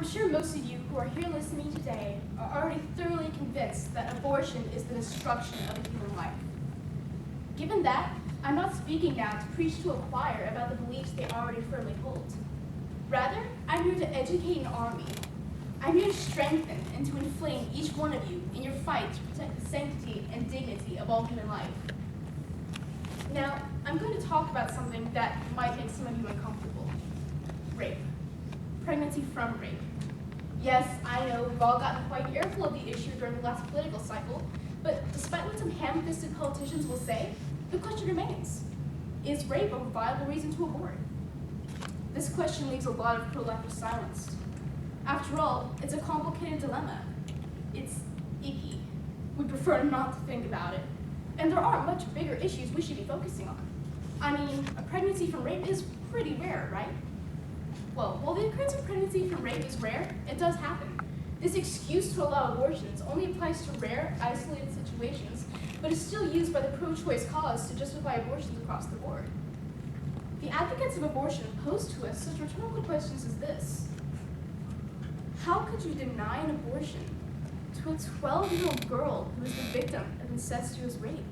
I'm sure most of you who are here listening today are already thoroughly convinced that abortion is the destruction of a human life. Given that, I'm not speaking now to preach to a choir about the beliefs they already firmly hold. Rather, I'm here to educate an army. I'm here to strengthen and to inflame each one of you in your fight to protect the sanctity and dignity of all human life. Now, I'm going to talk about something that might make some of you uncomfortable. Rape. Pregnancy from rape. Yes, I know we've all gotten quite earful of the issue during the last political cycle, but despite what some ham-fisted politicians will say, the question remains: is rape a viable reason to abort? This question leaves a lot of pro-lifers silenced. After all, it's a complicated dilemma. It's icky. We prefer not to think about it. And there are much bigger issues we should be focusing on. I mean, a pregnancy from rape is pretty rare, right? Well, while the occurrence of pregnancy from rape is rare, it does happen. This excuse to allow abortions only applies to rare, isolated situations, but is still used by the pro-choice cause to justify abortions across the board. The advocates of abortion pose to us such rhetorical questions as this: how could you deny an abortion to a 12-year-old girl who is the victim of incestuous rape?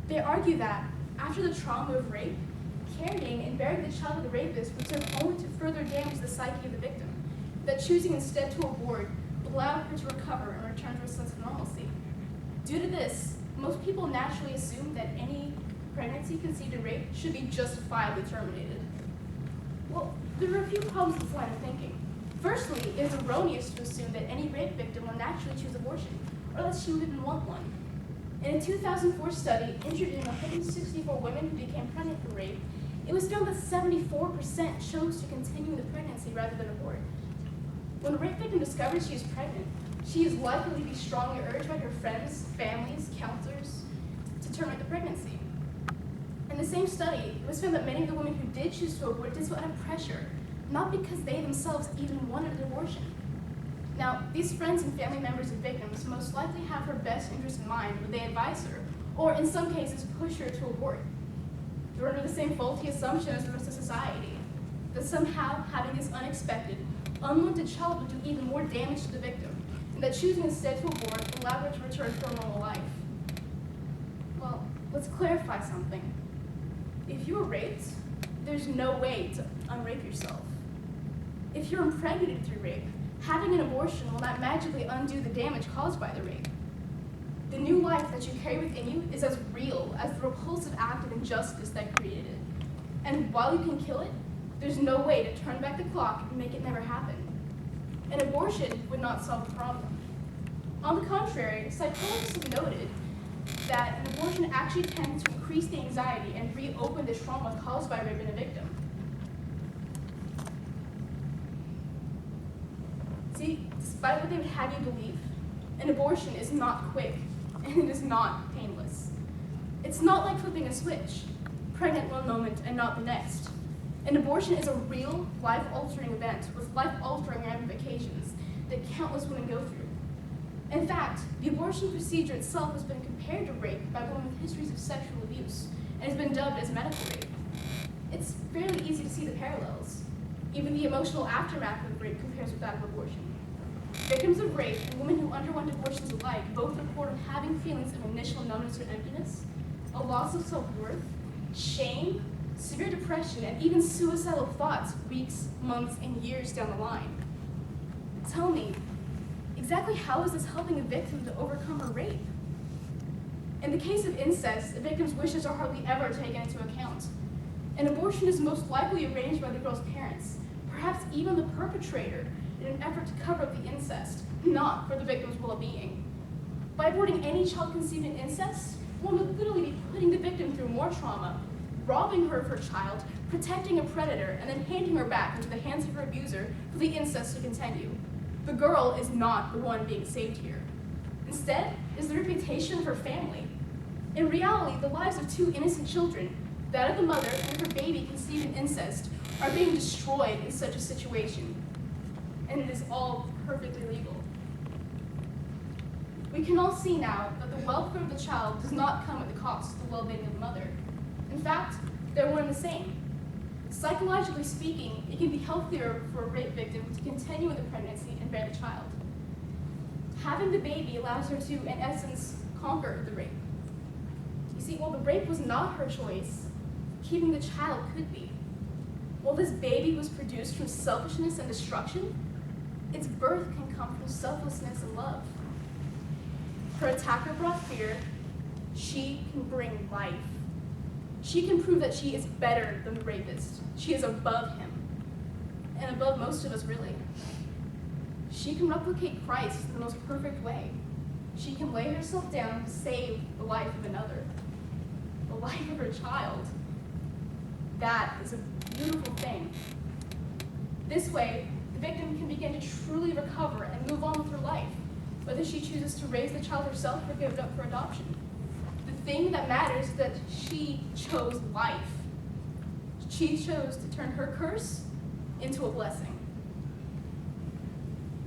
They argue that, after the trauma of rape, carrying and bearing the child of the rapist would serve only to further damage the psyche of the victim, that choosing instead to abort would allow her to recover and return to a sense of normalcy. Due to this, most people naturally assume that any pregnancy conceived in rape should be justifiably terminated. Well, there are a few problems with this line of thinking. Firstly, it is erroneous to assume that any rape victim will naturally choose abortion, or that she would even want one. In a 2004 study interviewing 164 women who became pregnant from rape, it was found that 74% chose to continue the pregnancy rather than abort. When a rape victim discovers she is pregnant, she is likely to be strongly urged by her friends, families, counselors to terminate the pregnancy. In the same study, it was found that many of the women who did choose to abort did so out of pressure, not because they themselves even wanted an abortion. Now, these friends and family members of victims most likely have her best interest in mind when they advise her, or in some cases push her to abort. They're under the same faulty assumption as the rest of society, that somehow having this unexpected, unwanted child would do even more damage to the victim, and that choosing instead to abort would allow her to return to her normal life. Well, let's clarify something. If you were raped, there's no way to unrape yourself. If you're impregnated through rape, having an abortion will not magically undo the damage caused by the rape. The new life that you carry within you is as real as the repulsive act of injustice that created it. And while you can kill it, there's no way to turn back the clock and make it never happen. An abortion would not solve the problem. On the contrary, psychologists have noted that an abortion actually tends to increase the anxiety and reopen the trauma caused by rape in a victim. See, despite what they would have you believe, an abortion is not quick, and it is not painless. It's not like flipping a switch, pregnant one moment and not the next. An abortion is a real, life-altering event with life-altering ramifications that countless women go through. In fact, the abortion procedure itself has been compared to rape by women with histories of sexual abuse, and has been dubbed as medical rape. It's fairly easy to see the parallels. Even the emotional aftermath of rape compares with that of abortion. Victims of rape and women who underwent abortions alike both report of having feelings of initial numbness or emptiness, a loss of self-worth, shame, severe depression, and even suicidal thoughts weeks, months, and years down the line. Tell me, exactly how is this helping a victim to overcome her rape? In the case of incest, a victim's wishes are hardly ever taken into account. An abortion is most likely arranged by the girl's parents, perhaps even the perpetrator, in an effort to cover up the incest, not for the victim's well-being. By aborting any child conceived in incest, one would literally be putting the victim through more trauma, robbing her of her child, protecting a predator, and then handing her back into the hands of her abuser for the incest to continue. The girl is not the one being saved here. Instead, is the reputation of her family. In reality, the lives of two innocent children, that of the mother and her baby conceived in incest, are being destroyed in such a situation. And it is all perfectly legal. We can all see now that the welfare of the child does not come at the cost of the well-being of the mother. In fact, they're one and the same. Psychologically speaking, it can be healthier for a rape victim to continue in the pregnancy and bear the child. Having the baby allows her to, in essence, conquer the rape. You see, while the rape was not her choice, keeping the child could be. While this baby was produced from selfishness and destruction, its birth can come from selflessness and love. Her attacker brought fear. She can bring life. She can prove that she is better than the rapist. She is above him, and above most of us, really. She can replicate Christ in the most perfect way. She can lay herself down to save the life of another, the life of her child. That is a beautiful thing. This way, the victim can begin to truly recover and move on with her life, whether she chooses to raise the child herself or give it up for adoption. The thing that matters is that she chose life. She chose to turn her curse into a blessing.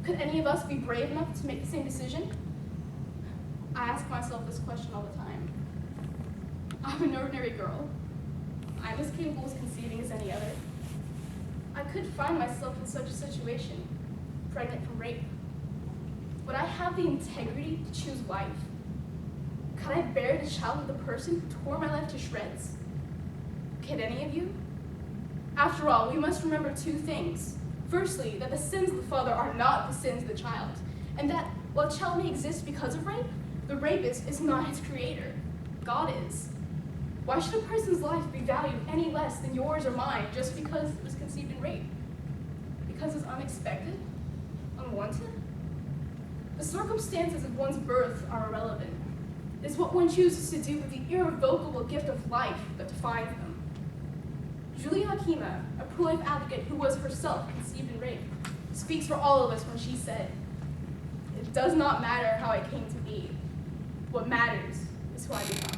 Could any of us be brave enough to make the same decision? I ask myself this question all the time. I'm an ordinary girl. I'm as capable of conceiving as any other. I could find myself in such a situation, pregnant from rape. Would I have the integrity to choose life? Could I bear the child of the person who tore my life to shreds? Could any of you? After all, we must remember two things. Firstly, that the sins of the father are not the sins of the child, and that while a child may exist because of rape, the rapist is not its creator. God is. Why should a person's life be valued any less than yours or mine just because it was conceived in rape? Because it's unexpected? Unwanted? The circumstances of one's birth are irrelevant. It's what one chooses to do with the irrevocable gift of life that defines them. Julia Hakima, a pro-life advocate who was herself conceived in rape, speaks for all of us when she said, "It does not matter how I came to be. What matters is who I become."